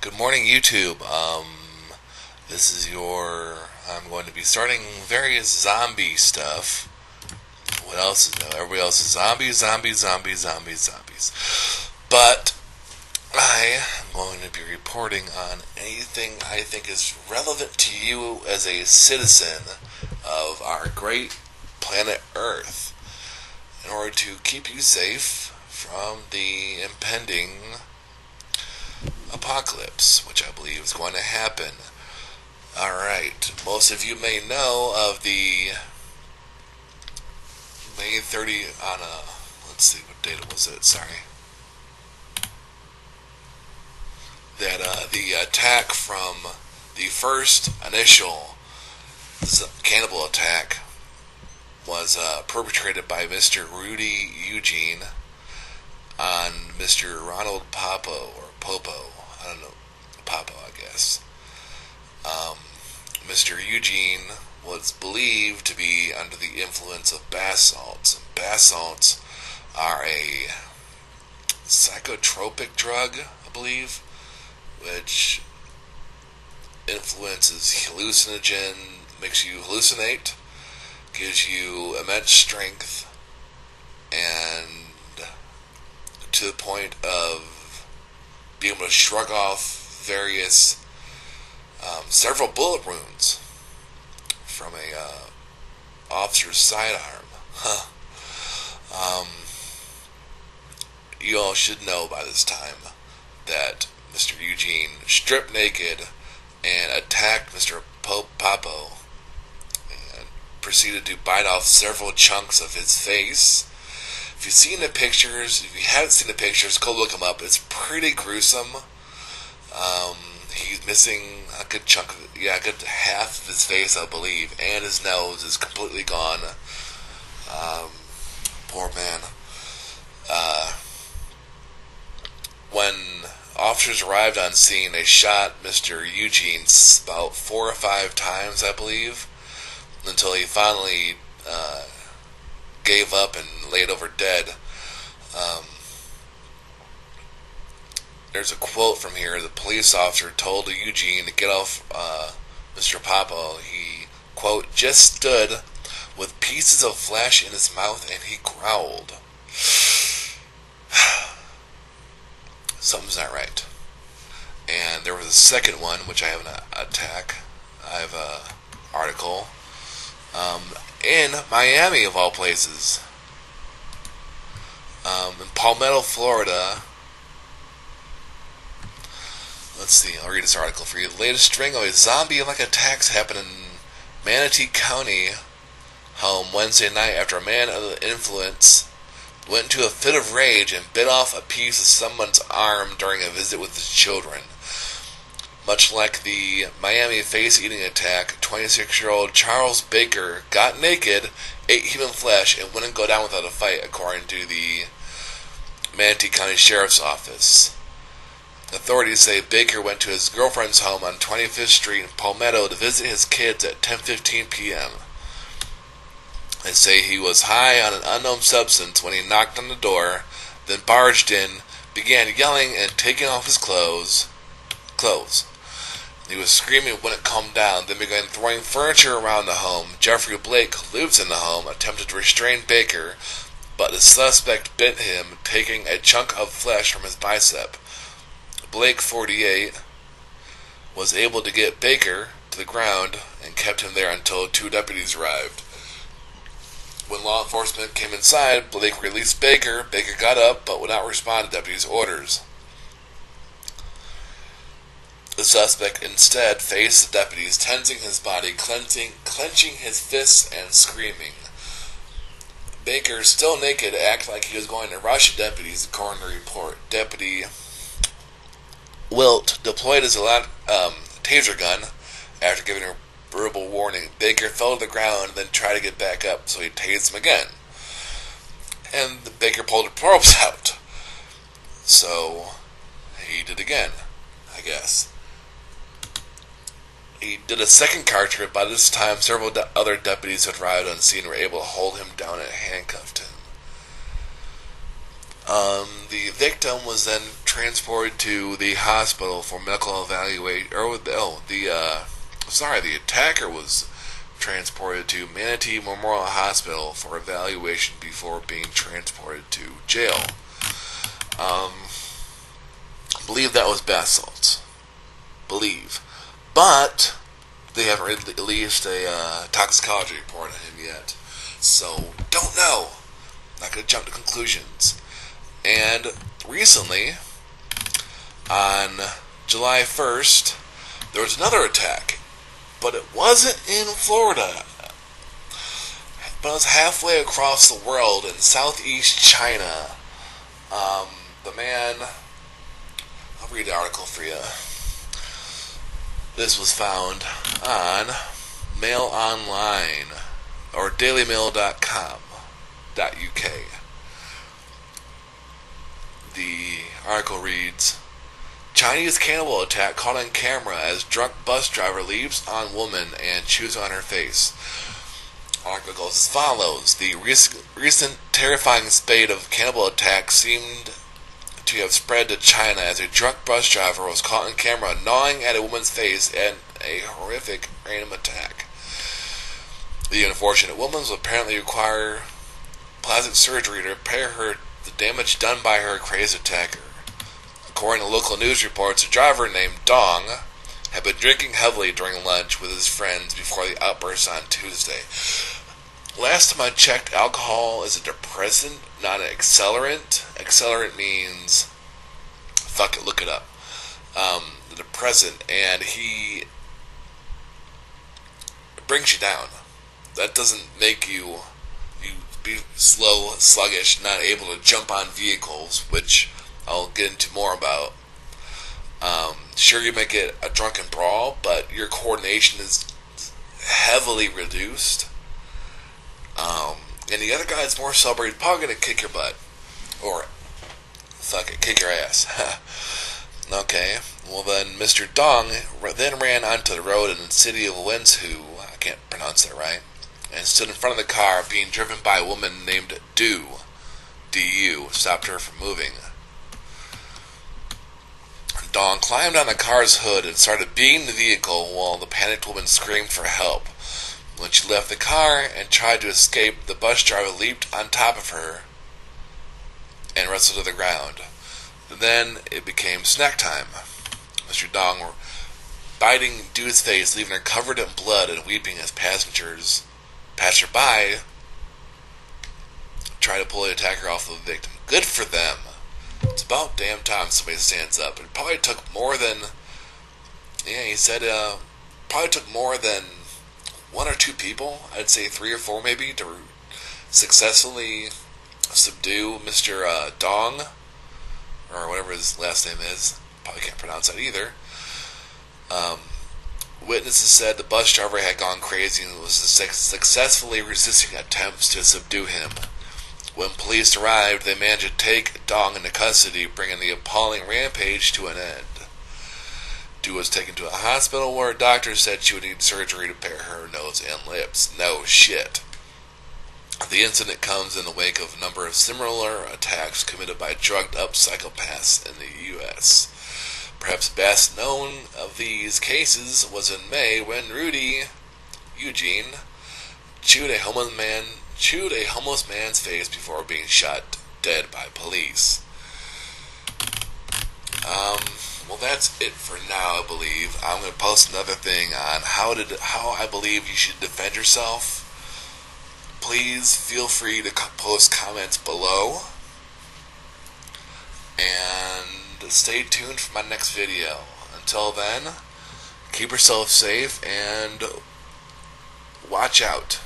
Good morning, YouTube. I'm going to be starting various zombie stuff. What else is new? Everybody else is zombies. But I am going to be reporting on anything I think is relevant to you as a citizen of our great planet Earth in order to keep you safe from the impending apocalypse, which I believe is going to happen. Alright, most of you may know of the May 30 on let's see, what date was it, sorry. That the attack from the first initial cannibal attack was perpetrated by Mr. Rudy Eugene on Mr. Ronald Popo, I don't know, Popo, I guess. Mr. Eugene was believed to be under the influence of bath salts. Bath salts are a psychotropic drug, I believe, which influences hallucinogen, makes you hallucinate, gives you immense strength, and to the point of being able to shrug off several bullet wounds from a officer's sidearm. You all should know by this time that Mr. Eugene stripped naked and attacked Mr. Papo and proceeded to bite off several chunks of his face. If you've seen the pictures, if you haven't seen the pictures, go look them up. It's pretty gruesome. He's missing a good chunk of it, a good half of his face, I believe, and his nose is completely gone. Poor man. When officers arrived on scene, they shot Mr. Eugene about 4 or 5 times, I believe, until he finally gave up and laid over dead. There's a quote from here. The police officer told Eugene to get off Mr. Papo. He, quote, just stood with pieces of flesh in his mouth and he growled. Something's not right. And there was a second one, which I have I have an article. In Miami, of all places. In Palmetto, Florida. Let's see, I'll read this article for you. The latest string of zombie-like attacks happened in Manatee County home Wednesday night after a man under the influence went into a fit of rage and bit off a piece of someone's arm during a visit with his children. Much like the Miami face-eating attack, 26-year-old Charles Baker got naked, ate human flesh, and wouldn't go down without a fight, according to the Manatee County Sheriff's Office. Authorities say Baker went to his girlfriend's home on 25th Street in Palmetto to visit his kids at 10:15 p.m. They say he was high on an unknown substance when he knocked on the door, then barged in, began yelling and taking off his clothes. He was screaming and wouldn't calm down, then began throwing furniture around the home. Jeffrey Blake, who lives in the home, attempted to restrain Baker, but the suspect bit him, taking a chunk of flesh from his bicep. Blake, 48, was able to get Baker to the ground and kept him there until 2 deputies arrived. When law enforcement came inside, Blake released Baker. Baker got up but would not respond to deputies' orders. The suspect instead faced the deputies, tensing his body, clenching his fists, and screaming. Baker, still naked, acted like he was going to rush deputies, according to the report. Deputy Wilt deployed his taser gun after giving a verbal warning. Baker fell to the ground and then tried to get back up, so he tased him again. And the Baker pulled the probes out. So he did again, I guess. He did a second car trip. By this time, several other deputies had arrived on scene and were able to hold him down and handcuffed him. The victim was then transported to the hospital for medical evaluation. The attacker was transported to Manatee Memorial Hospital for evaluation before being transported to jail. Believe that was bath salts. Believe. But they haven't released a toxicology report on him yet. So, don't know. Not going to jump to conclusions. And recently, on July 1st, there was another attack. But it wasn't in Florida. But it was halfway across the world in southeast China. The man... I'll read the article for you. This was found on Mail Online or dailymail.com.uk. The article reads, Chinese cannibal attack caught on camera as drunk bus driver leaps on woman and chews on her face. The article goes as follows. The recent terrifying spate of cannibal attacks seemed to have spread to China as a drunk bus driver was caught on camera gnawing at a woman's face in a horrific random attack. The unfortunate woman will apparently require plastic surgery to repair the damage done by her crazed attacker. According to local news reports, a driver named Dong had been drinking heavily during lunch with his friends before the outburst on Tuesday. Last time I checked, alcohol is a depressant, not an accelerant. Accelerant means, fuck it, look it up. The depressant, and it brings you down. That doesn't make you be slow, sluggish, not able to jump on vehicles, which I'll get into more about. Sure, you might get a drunken brawl, but your coordination is heavily reduced. And the other guy is more sober. He's probably going to kick your butt. Or, fuck it, kick your ass. Okay, well then Mr. Dong then ran onto the road in the city of Wenzhou, I can't pronounce that right, and stood in front of the car being driven by a woman named D.U., stopped her from moving. Dong climbed on the car's hood and started beating the vehicle while the panicked woman screamed for help. When she left the car and tried to escape, the bus driver leaped on top of her and wrestled to the ground. Then it became snack time. Mr. Dong biting Du's face, leaving her covered in blood and weeping as passerby tried to pull the attacker off the victim. Good for them. It's about damn time somebody stands up. It probably took more than... he said probably took more than one or two people, I'd say 3 or 4 maybe, to successfully subdue Mr. Dong, or whatever his last name is. Probably can't pronounce that either. Witnesses said the bus driver had gone crazy and was successfully resisting attempts to subdue him. When police arrived, they managed to take Dong into custody, bringing the appalling rampage to an end. Du was taken to a hospital where doctors said she would need surgery to repair her nose and lips. No shit. The incident comes in the wake of a number of similar attacks committed by drugged-up psychopaths in the U.S. Perhaps best known of these cases was in May when Rudy Eugene chewed a homeless man's face before being shot dead by police. Well, that's it for now, I believe. I'm going to post another thing on how I believe you should defend yourself. Please feel free to post comments below. And stay tuned for my next video. Until then, keep yourself safe and watch out.